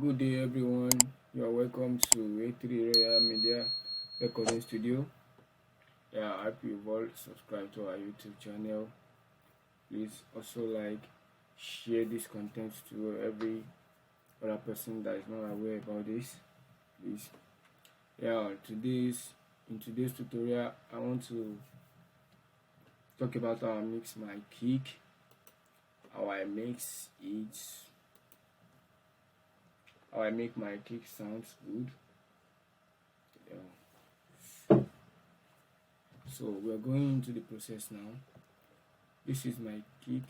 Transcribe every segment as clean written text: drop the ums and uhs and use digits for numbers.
Good day, everyone. You are welcome to A3 Royal Media Recording Studio. Yeah, I hope you've all subscribed to our YouTube channel. Please also share this content to every other person that is not aware about this. Please. Yeah, in today's tutorial, I want to talk about how I mix my kick, how I mix it, how I make my kick sounds good. Yeah. So we're going into the process now. This is my kick.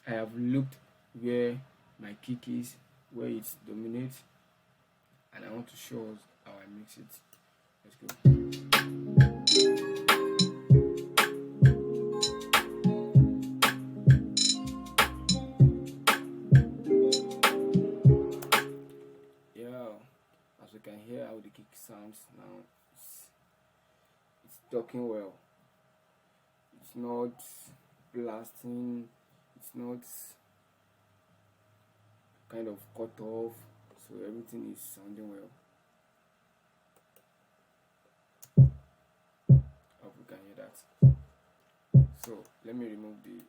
I have looked where my kick is, where it dominates, and I want to show us how I mix it. Let's go. Yeah, as we can hear how the kick sounds now, it's talking well. It's not blasting, it's not kind of cut off, so everything is sounding well. Hope we can hear that. So let me remove the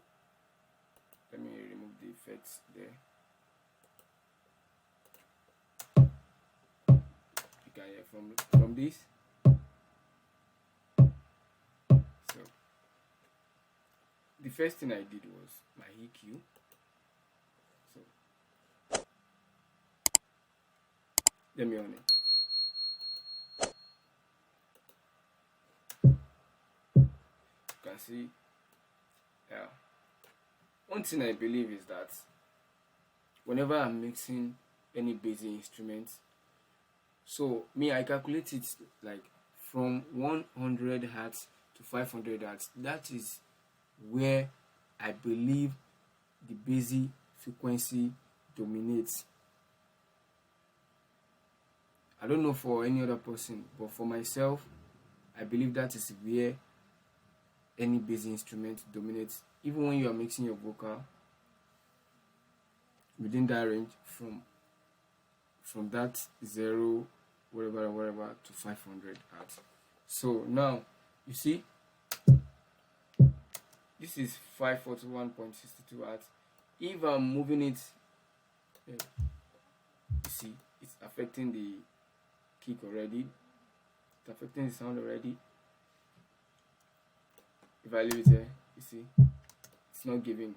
effects there. You can hear from this. So the first thing I did was my EQ. So let me on it. You can see, yeah. One thing I believe is that whenever I'm mixing any basic instrument, so me I calculate it like from 100 hertz to 500 hertz. That is where I believe the basic frequency dominates. I don't know for any other person, but for myself, I believe that is where any basic instrument dominates. Even when you are mixing your vocal, within that range from that 0 whatever to 500 hertz. So now you see this is 541.62 hertz. If I'm moving it, you see it's affecting the kick already, it's affecting the sound already. If I leave it there, you see it's not giving,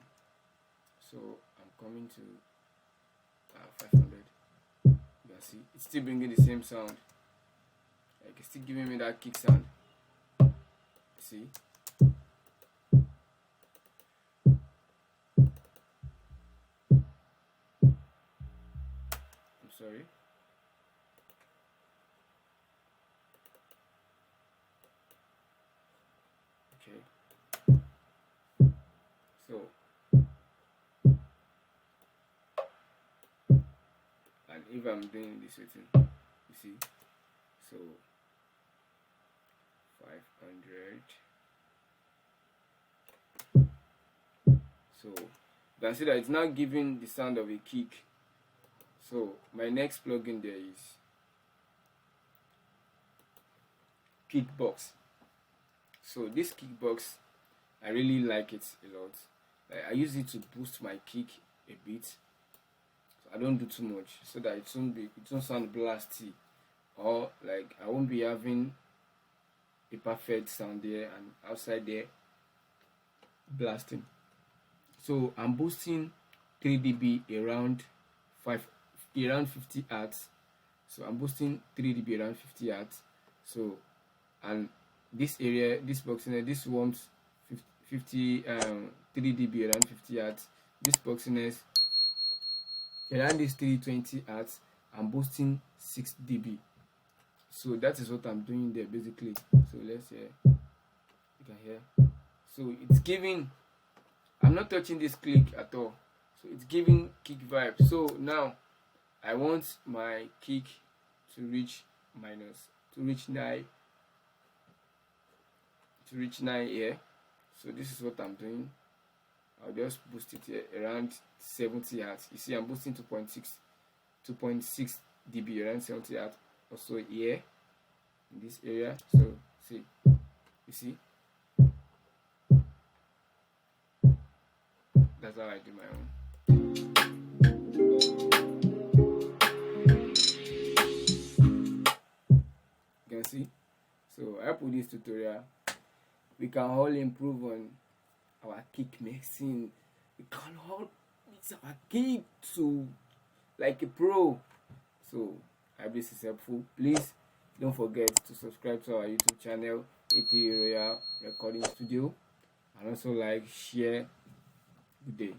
so I'm coming to 500. You can see it's still bringing the same sound, like it's still giving me that kick sound. See, I'm sorry. Okay, so and if I'm doing this setting, you see, so 500. So you can see that it's now giving the sound of a kick. So my next plugin there is kickbox. So this kickbox, I really like it a lot. Like, I use it to boost my kick a bit. So I don't do too much so that it won't sound blasty, or like I won't be having a perfect sound there and outside there blasting. So I'm boosting 3 dB around 50 hertz. So I'm boosting 3 dB around 50 hertz. So, and this area, this boxiness, this wants 3 dB around 50 hertz. This boxiness around this 320 hertz, I'm boosting 6 dB. So that is what I'm doing there basically. So let's hear. You can hear. So it's giving. I'm not touching this click at all. So it's giving kick vibe. So now I want my kick to reach 9 here. So this is what I'm doing. I'll just boost it here around 70 hertz. You see, I'm boosting 2.6 dB around 70 hertz. Also here in this area. So see, you see, that's how I do my own. You can see. So I put this tutorial. We can all improve on our kick mixing. We can all mix our kick to like a pro. So I hope this is helpful. Please don't forget to subscribe to our YouTube channel, AT Royal Recording Studio, and also like, share. Good day.